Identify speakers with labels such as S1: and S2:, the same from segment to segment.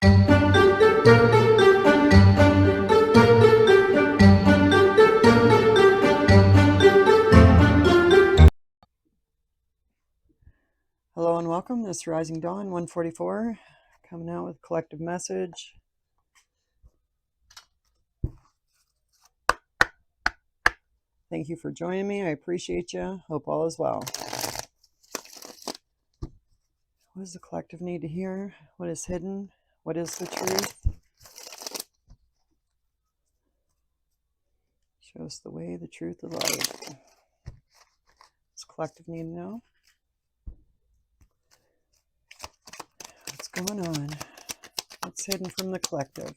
S1: Hello and welcome. This is Rising Dawn 144, coming out with collective message. Thank you for joining me. I appreciate you. Hope all is well. What does the collective need to hear? What is hidden? What is the truth? Show us the way, the truth, the light. What's the collective need to know? What's going on? What's hidden from the collective?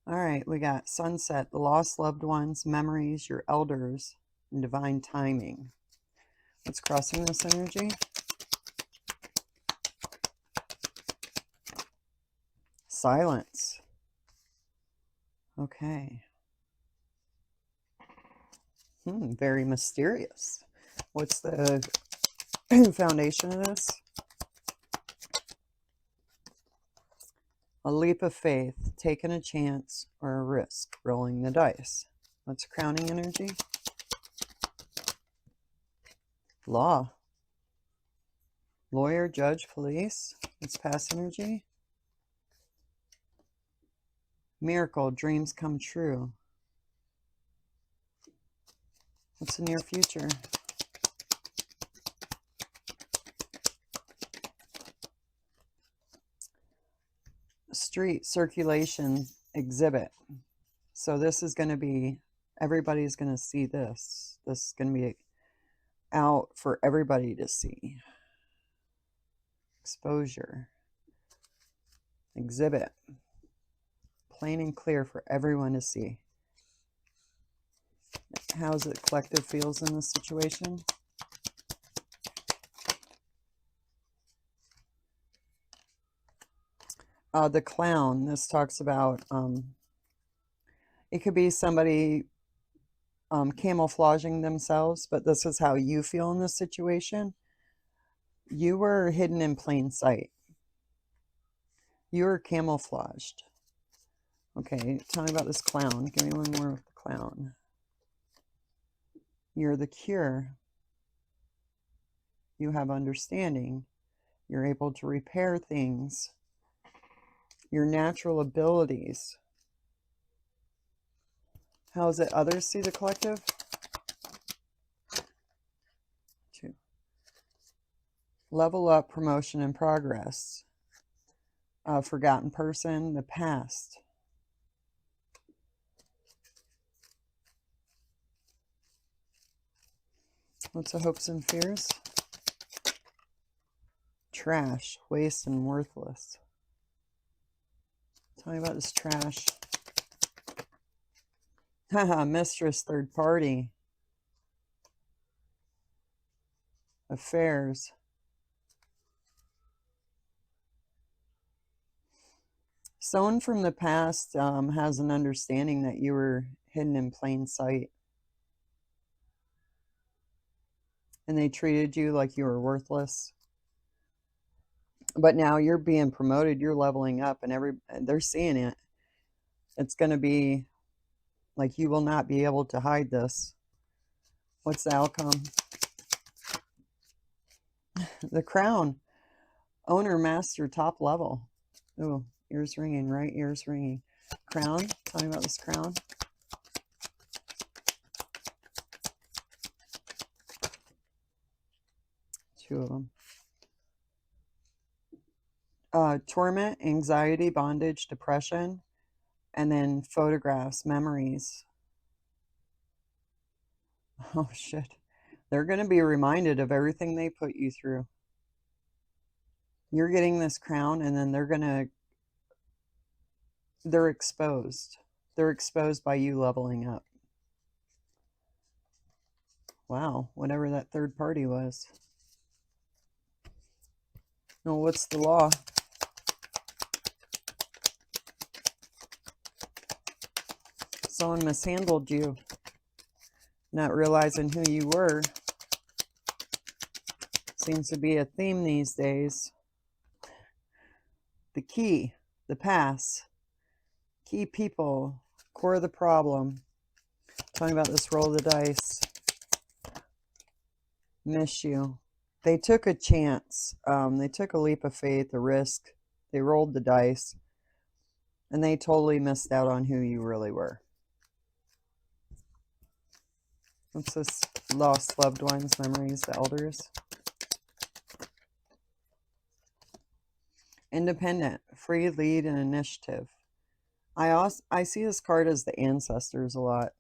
S1: All right, we got sunset, the lost loved ones, memories, your elders, and divine timing. What's crossing this energy? Silence. Okay. Very mysterious. What's the foundation of this? A leap of faith, taking a chance or a risk, rolling the dice. What's crowning energy? Law. Lawyer, judge, police. What's past energy? Miracle, dreams come true. What's the near future? Street, circulation, exhibit. So this is going to be, everybody's going to see this. This is going to be out for everybody to see. Exposure. Exhibit. Plain and clear for everyone to see. How's it collective feels in this situation? The clown, this talks about, it could be somebody camouflaging themselves, but this is how you feel in this situation. You were hidden in plain sight. You were camouflaged. Okay, tell me about this clown. Give me one more with the clown. You're the cure. You have understanding. You're able to repair things. Your natural abilities. How is it others see the collective? 2. Level up, promotion, and progress. Forgotten person, the past. What's the hopes and fears? Trash, waste, and worthless. Tell me about this trash. Haha, mistress, third party. Affairs. Someone from the past has an understanding that you were hidden in plain sight. And they treated you like you were worthless. But now you're being promoted, you're leveling up, and they're seeing it. It's going to be like you will not be able to hide this. What's the outcome? The crown. Owner, master, top level. Ooh, ears ringing, right? Ears ringing. Crown. Tell me about this crown. Two of them. Torment, anxiety, bondage, depression, and then photographs, memories. Oh, shit. They're going to be reminded of everything they put you through. You're getting this crown, and then they're exposed. They're exposed by you leveling up. Wow, whatever that third party was. No, what's the law? Someone mishandled you, not realizing who you were. Seems to be a theme these days. the key, the pass, key people, core of the problem. Talking about this roll of the dice. Miss you. They took a chance. They took a leap of faith, a risk. They rolled the dice, and they totally missed out on who you really were. What's this? Lost loved ones, memories, the elders. Independent, free lead, and initiative. I see this card as the ancestors a lot.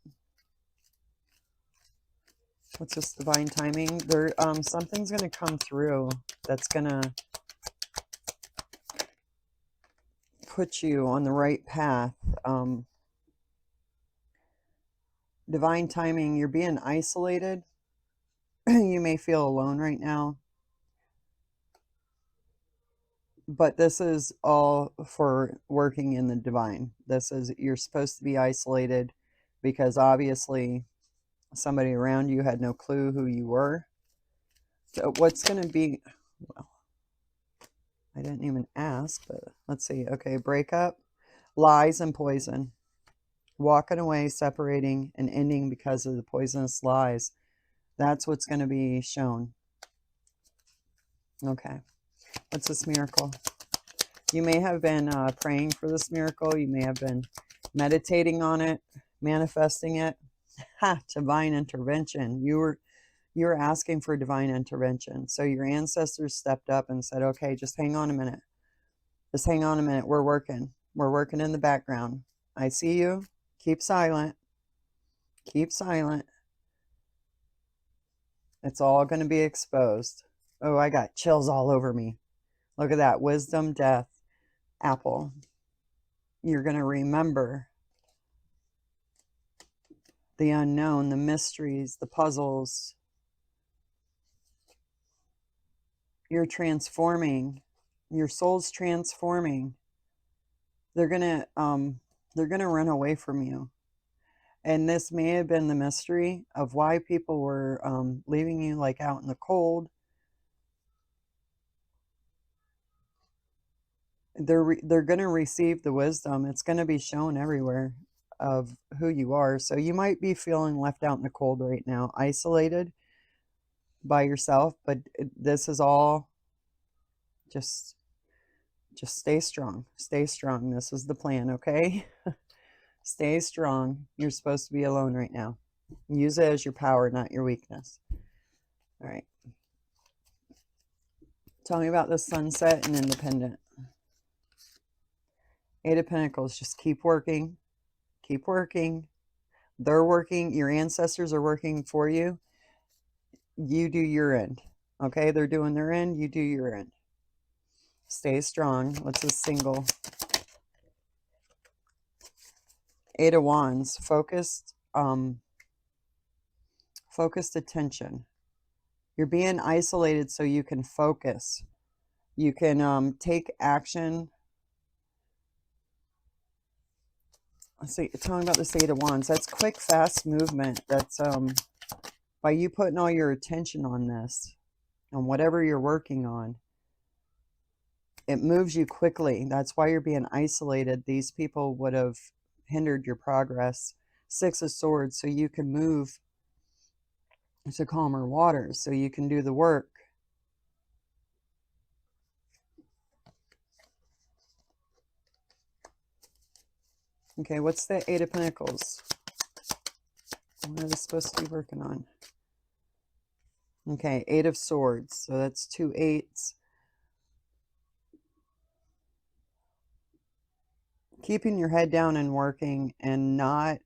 S1: What's this? Divine timing. There, something's gonna come through that's gonna put you on the right path. Divine timing. You're being isolated. You may feel alone right now, but this is all for working in the divine. This is, you're supposed to be isolated because obviously somebody around you had no clue who you were. So what's going to be, well, I didn't even ask, but let's see. Okay, breakup, lies, and poison. Walking away, separating, and ending because of the poisonous lies. That's what's going to be shown. Okay. What's this miracle? You may have been praying for this miracle. You may have been meditating on it, manifesting it. Ha! Divine intervention. You were asking for divine intervention. So your ancestors stepped up and said, okay, just hang on a minute. Just hang on a minute. We're working. We're working in the background. I see you. Keep silent. Keep silent. It's all going to be exposed. Oh, I got chills all over me. Look at that. Wisdom, death, apple. You're going to remember the unknown, the mysteries, the puzzles. You're transforming. Your soul's transforming. They're gonna run away from you. And this may have been the mystery of why people were leaving you like out in the cold. They're going to receive the wisdom. It's going to be shown everywhere of who you are. So you might be feeling left out in the cold right now, isolated by yourself, but this is all just stay strong. Stay strong. This is the plan, okay? Stay strong. You're supposed to be alone right now. Use it as your power, not your weakness. All right. Tell me about the sunset and independent. Eight of Pentacles. Just keep working. Keep working. They're working. Your ancestors are working for you. You do your end. Okay? They're doing their end. You do your end. Stay strong. What's a single? Eight of Wands. Focused attention. You're being isolated so you can focus. You can take action. Let's see, talking about this Eight of Wands. That's quick, fast movement. That's by you putting all your attention on this, on whatever you're working on, it moves you quickly. That's why you're being isolated. These people would have hindered your progress. Six of Swords, so you can move to calmer waters, so you can do the work. Okay, what's the Eight of Pentacles? What are they supposed to be working on? Okay, Eight of Swords, so that's 2 8s. Keeping your head down and working and not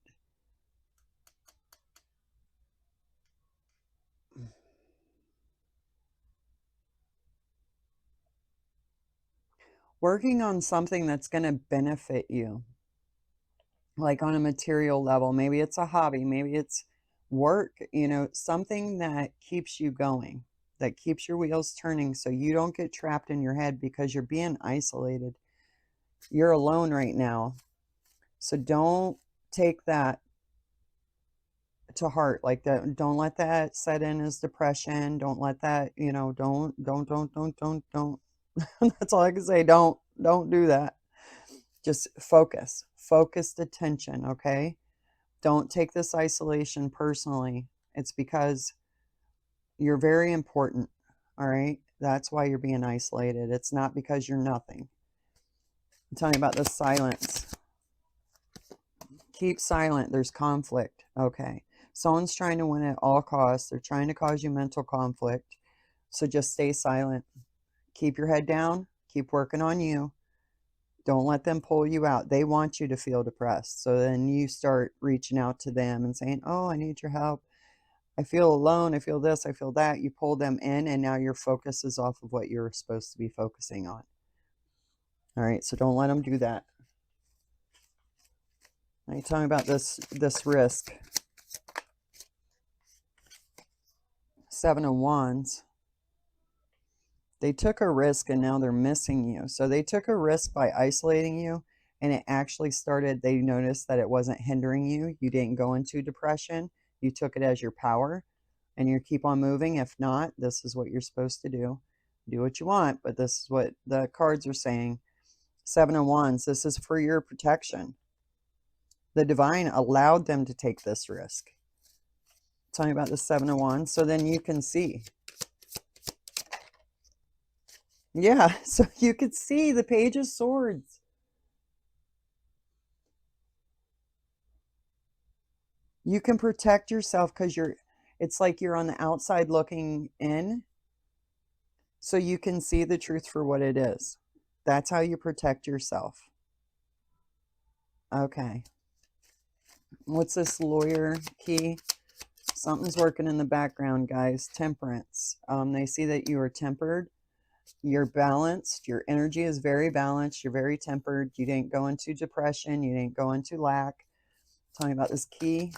S1: working on something that's going to benefit you, like on a material level. Maybe it's a hobby, maybe it's work, you know, something that keeps you going, that keeps your wheels turning so you don't get trapped in your head because you're being isolated. You're alone right now. So don't take that to heart like that. Don't let that set in as depression. Don't let that, you know, don't. That's all I can say. Don't. Don't do that. Just focus. Focused attention, okay? Don't take this isolation personally. It's because you're very important, all right? That's why you're being isolated. It's not because you're nothing. I'm telling you about the silence. Keep silent. There's conflict. Okay. Someone's trying to win at all costs. They're trying to cause you mental conflict. So just stay silent. Keep your head down. Keep working on you. Don't let them pull you out. They want you to feel depressed. So then you start reaching out to them and saying, oh, I need your help. I feel alone. I feel this. I feel that. You pull them in, and now your focus is off of what you're supposed to be focusing on. All right. So don't let them do that. Now you tell me about this risk. 7 of Wands. They took a risk and now they're missing you. So they took a risk by isolating you, and it actually started, they noticed that it wasn't hindering you. You didn't go into depression. You took it as your power, and you keep on moving. If not, this is what you're supposed to do. Do what you want, but this is what the cards are saying. 7 of Wands, this is for your protection. The divine allowed them to take this risk. Tell me about the 7 of Wands so then you can see. Yeah, so you could see the Page of Swords. You can protect yourself because it's like you're on the outside looking in, so you can see the truth for what it is. That's how you protect yourself. Okay. What's this lawyer key? Something's working in the background, guys. Temperance. They see that you are tempered. You're balanced. Your energy is very balanced. You're very tempered. You didn't go into depression. You didn't go into lack. Tell me about this key.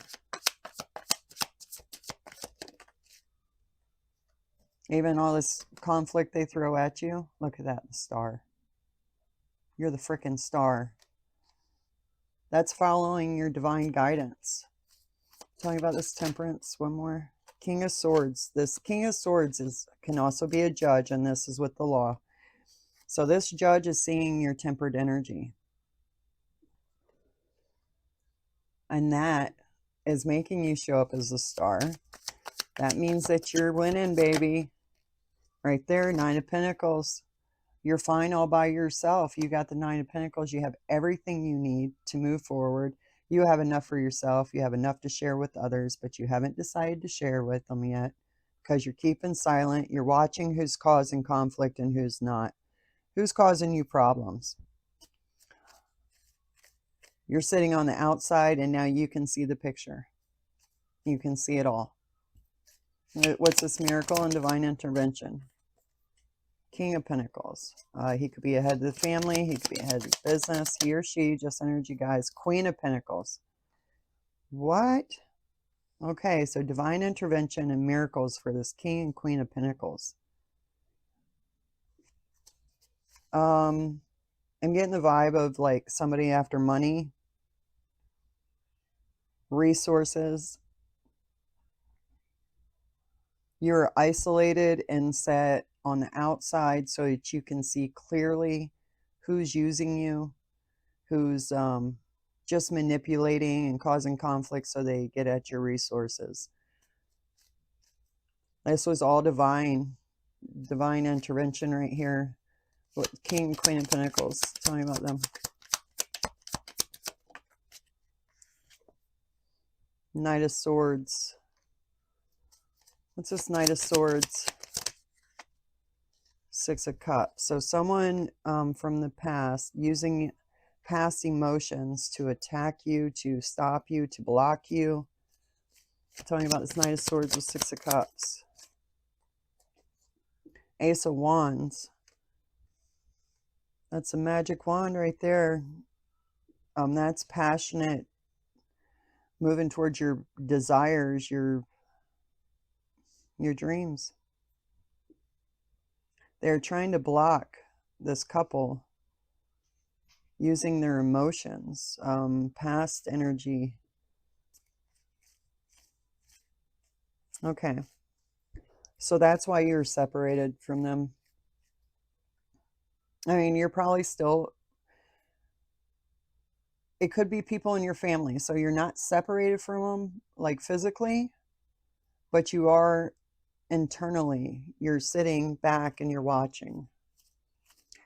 S1: Even all this conflict they throw at you. Look at that, the star. You're the freaking star. That's following your divine guidance. Tell me about this temperance. One more. King of Swords. This King of Swords can also be a judge, and this is with the law. So this judge is seeing your tempered energy. And that is making you show up as a star. That means that you're winning, baby. Right there, 9 of Pentacles. You're fine all by yourself. You got the 9 of Pentacles. You have everything you need to move forward. You have enough for yourself. You have enough to share with others, but you haven't decided to share with them yet because you're keeping silent. You're watching who's causing conflict and who's not. Who's causing you problems? You're sitting on the outside, and now you can see the picture. You can see it all. What's this miracle and divine intervention? King of Pentacles. He could be ahead of the family. He could be ahead of the business. He or she, just energy, guys. Queen of Pentacles. What? Okay, so divine intervention and miracles for this King and Queen of Pentacles. I'm getting the vibe of like somebody after money, resources. You're isolated and set on the outside so that you can see clearly who's using you, who's just manipulating and causing conflict so they get at your resources. This was all divine intervention right here. King, Queen of Pentacles. Tell me about them. Knight of Swords. What's this Knight of Swords? 6 of Cups. So someone from the past using past emotions to attack you, to stop you, to block you. Tell me about this Knight of Swords with 6 of Cups. Ace of Wands. That's a magic wand right there. That's passionate, moving towards your desires, your dreams. They're trying to block this couple using their emotions, past energy. Okay. So that's why you're separated from them. I mean, you're probably still, it could be people in your family. So you're not separated from them, like physically, but you are internally. You're sitting back and you're watching.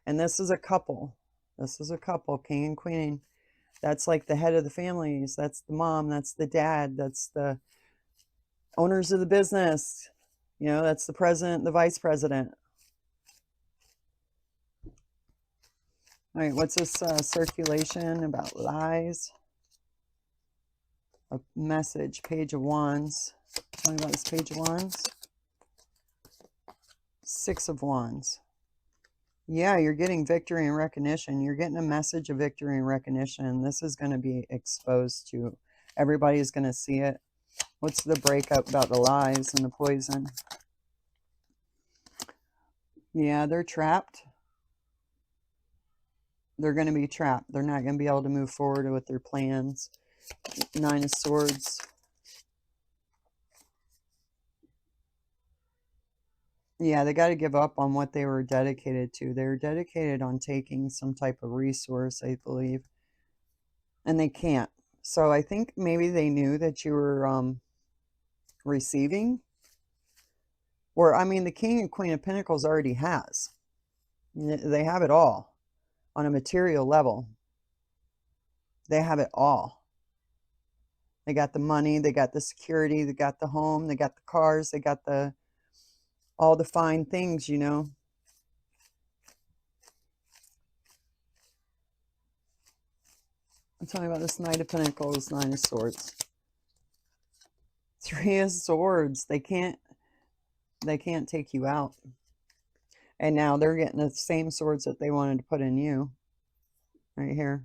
S1: And this is a couple. This is a couple, king and queen. That's like the head of the families. That's the mom. That's the dad. That's the owners of the business. You know, that's the president, the vice president. All right, what's this circulation about lies? A message, Page of Wands. Tell me about this Page of Wands. Six of Wands. Yeah, you're getting victory and recognition. You're getting a message of victory and recognition. This is going to be exposed to everybody's going to see it. What's the breakup about the lies and the poison? Yeah, they're trapped. They're going to be trapped. They're not going to be able to move forward with their plans. Nine of Swords. Yeah, they got to give up on what they were dedicated to. They were dedicated on taking some type of resource, I believe. And they can't. So I think maybe they knew that you were receiving. Or, I mean, the King and Queen of Pentacles already has. They have it all on a material level. They have it all. They got the money, they got the security, they got the home, they got the cars, they got all the fine things, you know. Tell me about this Knight of Pentacles, Nine of Swords. Three of Swords. They can't take you out. And now they're getting the same swords that they wanted to put in you. Right here.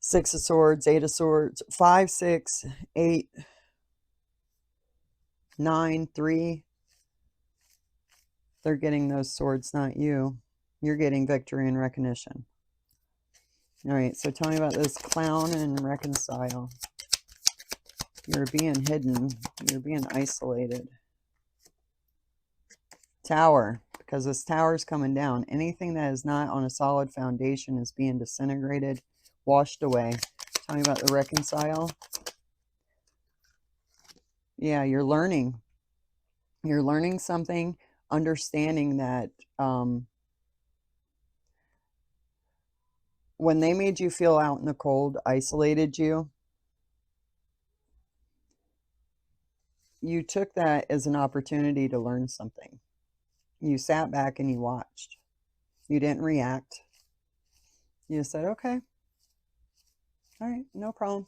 S1: Six of Swords, Eight of Swords, 5, 6, 8, 9, 3. They're getting those swords, not you. You're getting victory and recognition. All right, so tell me about this Clown and Reconcile. You're being hidden. You're being isolated. Tower, because this tower is coming down. Anything that is not on a solid foundation is being disintegrated, washed away. Tell me about the Reconcile. Yeah, you're learning. You're learning something, understanding that when they made you feel out in the cold, isolated you, you took that as an opportunity to learn something. You sat back and you watched. You didn't react. You said, okay, all right, no problem.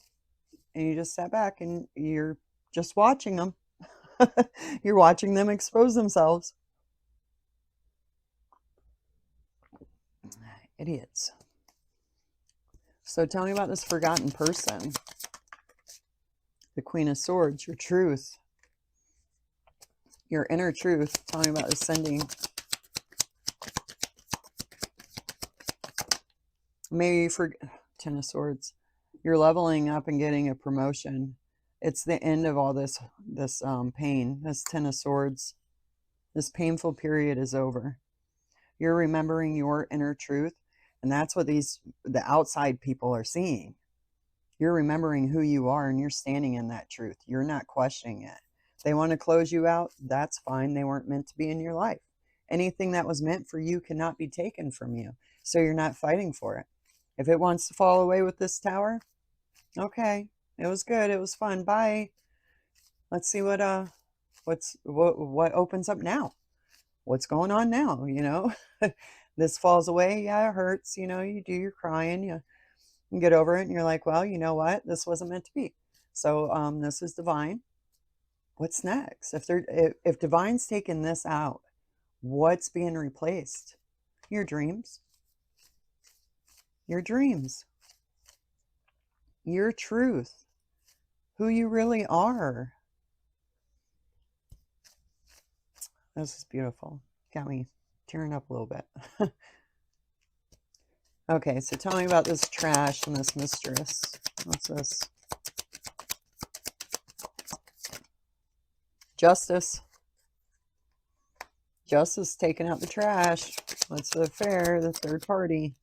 S1: And you just sat back and you're just watching them. You're watching them expose themselves. Idiots. So tell me about this forgotten person. The Queen of Swords, your truth. Your inner truth. Tell me about ascending. Maybe you forget. Ten of Swords. You're leveling up and getting a promotion. It's the end of all this pain. This Ten of Swords. This painful period is over. You're remembering your inner truth. And that's what the outside people are seeing. You're remembering who you are and you're standing in that truth. You're not questioning it. They want to close you out. That's fine. They weren't meant to be in your life. Anything that was meant for you cannot be taken from you. So you're not fighting for it. If it wants to fall away with this tower, okay, it was good. It was fun. Bye. Let's see what opens up now. What's going on now? You know, this falls away. Yeah, it hurts. You know, you do your crying. You get over it and you're like, well, you know what? This wasn't meant to be. So this is divine. What's next? If divine's taking this out, what's being replaced? Your dreams. Your dreams. Your truth. Who you really are. This is beautiful. Got me tearing up a little bit. Okay, so tell me about this trash and this mistress. What's this? Justice. Justice taking out the trash. What's the affair? The third party.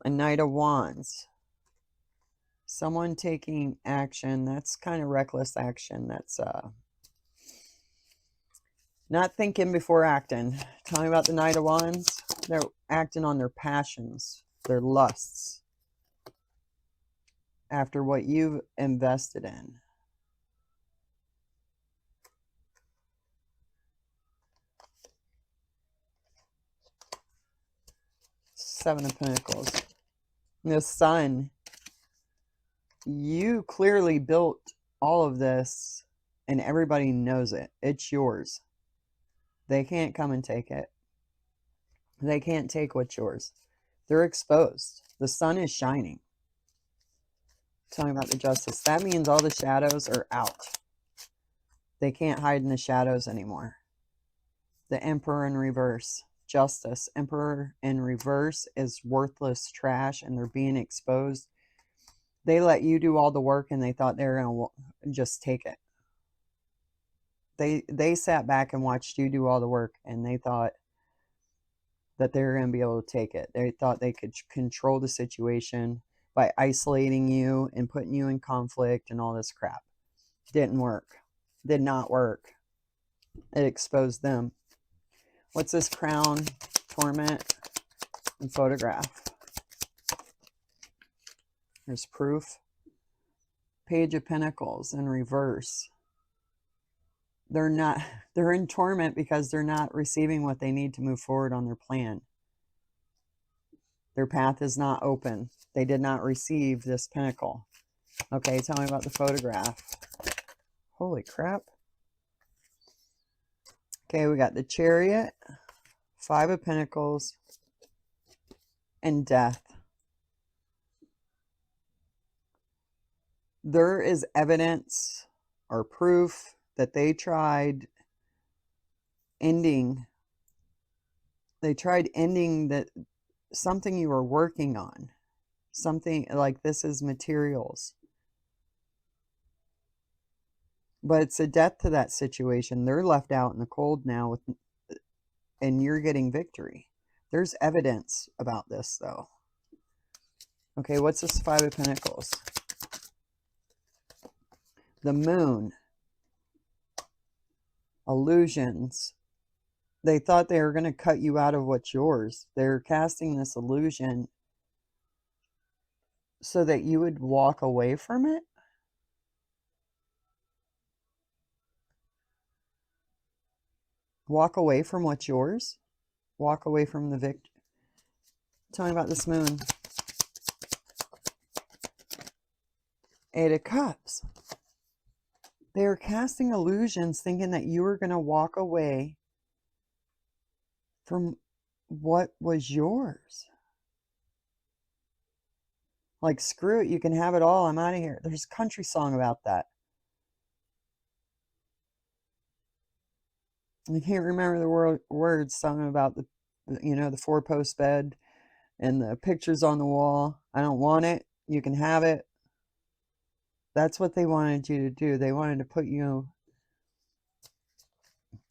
S1: A Knight of Wands. Someone taking action. That's kind of reckless action. That's not thinking before acting. Tell me about the Knight of Wands. They're acting on their passions, their lusts, after what you've invested in. Seven of Pentacles. The Sun. You clearly built all of this and everybody knows it. It's yours. They can't come and take it. They can't take what's yours. They're exposed. The sun is shining. Talking about the Justice. That means all the shadows are out. They can't hide in the shadows anymore. The Emperor in reverse. Justice. Emperor in reverse is worthless trash and they're being exposed. They let you do all the work and they thought they were going to just take it. They sat back and watched you do all the work and they thought that they were going to be able to take it. They thought they could control the situation by isolating you and putting you in conflict and all this crap. Didn't work. Did not work. It exposed them. What's this Crown, Torment, and Photograph? There's proof. Page of Pentacles in reverse. They're in torment because they're not receiving what they need to move forward on their plan. Their path is not open. They did not receive this pentacle. Okay, tell me about the Photograph. Holy crap. Okay, we got the Chariot, Five of Pentacles, and Death. There is evidence or proof that they tried ending. They tried ending that something you were working on. Something like this is materials. But it's a death to that situation. They're left out in the cold now, and you're getting victory. There's evidence about this, though. Okay, what's this Five of Pentacles? The Moon. Illusions. They thought they were going to cut you out of what's yours. They're casting this illusion so that you would walk away from it. Walk away from what's yours. Walk away from the victory. Tell me about this Moon. Eight of Cups. They were casting illusions thinking that you were going to walk away from what was yours. Like, screw it, you can have it all, I'm out of here. There's a country song about that. I can't remember the words, something about the, the four-post bed and the pictures on the wall. I don't want it, you can have it. That's what they wanted you to do. They wanted to put you...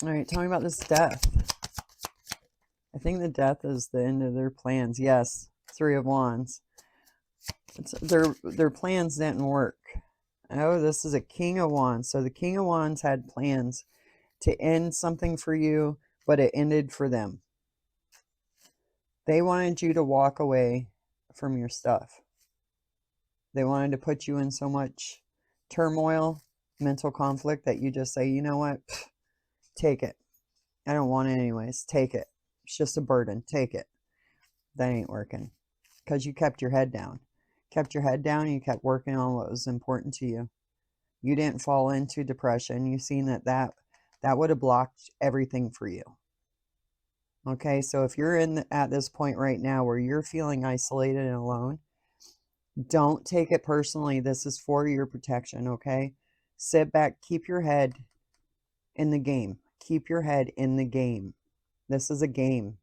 S1: All right, tell me about this Death. I think the Death is the end of their plans. Yes, Three of Wands. Their plans didn't work. Oh, this is a King of Wands. So the King of Wands had plans to end something for you, but it ended for them. They wanted you to walk away from your stuff. They wanted to put you in so much turmoil, mental conflict, that you just say, you know what? Take it. I don't want it anyways. Take it. It's just a burden. Take it. That ain't working. Because you kept your head down. Kept your head down and you kept working on what was important to you. You didn't fall into depression. You've seen that would have blocked everything for you. Okay, so if you're at this point right now where you're feeling isolated and alone, don't take it personally. This is for your protection, okay? Sit back, keep your head in the game. Keep your head in the game. This is a game.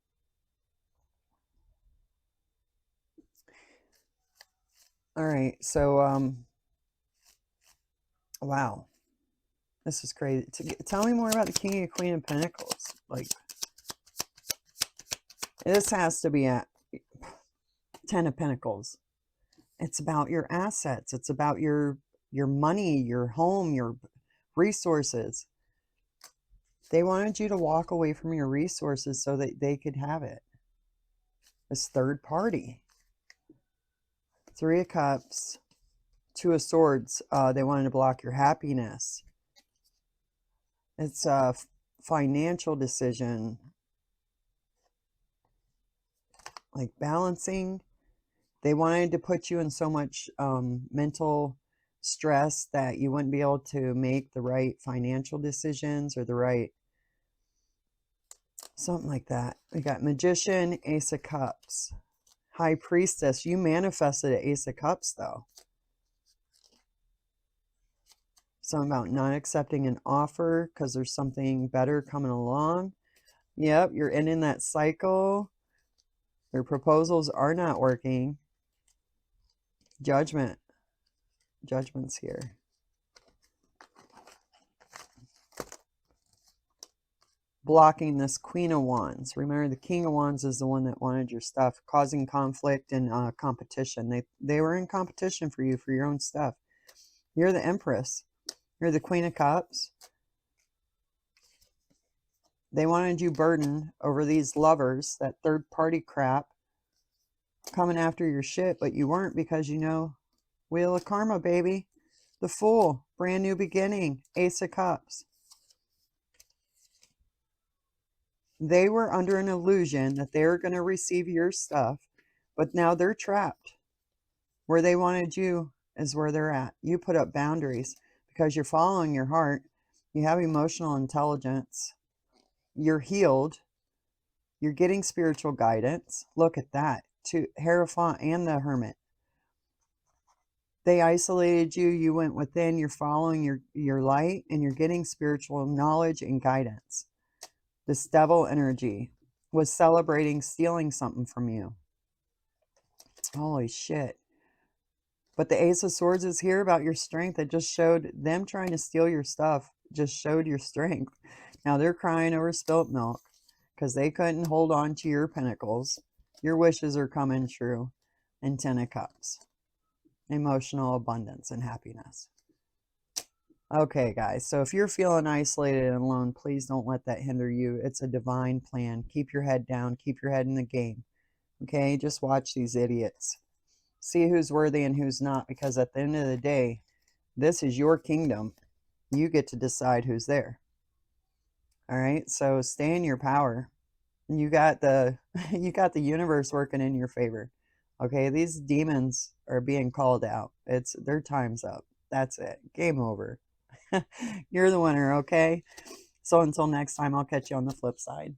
S1: All right, so, wow. This is crazy. Tell me more about the King and Queen of Pentacles. Like, This has to be at 10 of Pentacles. It's about your assets. It's about your money, your home, your resources. They wanted you to walk away from your resources so that they could have it. This third party. 3 of Cups, 2 of Swords. They wanted to block your happiness. It's a financial decision. Like balancing. They wanted to put you in so much mental stress that you wouldn't be able to make the right financial decisions or the right something like that. We got Magician, Ace of Cups, High Priestess. You manifested an Ace of Cups though. Something about not accepting an offer because there's something better coming along. Yep, you're ending that cycle. Your proposals are not working. Judgment. Judgment's here. Blocking this Queen of Wands. Remember, the King of Wands is the one that wanted your stuff, causing conflict and competition. They were in competition for you for your own stuff. You're the Empress. You're the Queen of Cups. They wanted you burdened over these lovers, that third party crap, coming after your shit, but you weren't because you know, Wheel of Karma, baby. The Fool, brand new beginning, Ace of Cups. They were under an illusion that they were going to receive your stuff, but now they're trapped. Where they wanted you is where they're at. You put up boundaries because you're following your heart. You have emotional intelligence. You're healed. You're getting spiritual guidance. Look at that. To Hierophant and the Hermit. They isolated you. You went within. You're following your light and you're getting spiritual knowledge and guidance. This devil energy was celebrating stealing something from you. Holy shit. But the Ace of Swords is here about your strength. It just showed them trying to steal your stuff, just showed your strength. Now they're crying over spilt milk because they couldn't hold on to your pentacles. Your wishes are coming true. And 10 of Cups. Emotional abundance and happiness. Okay, guys. So if you're feeling isolated and alone, please don't let that hinder you. It's a divine plan. Keep your head down. Keep your head in the game. Okay? Just watch these idiots. See who's worthy and who's not, because at the end of the day, this is your kingdom. You get to decide who's there. All right? So stay in your power. You got the universe working in your favor. Okay? These demons are being called out. Their time's up. That's it. Game over. You're the winner, okay? So until next time, I'll catch you on the flip side.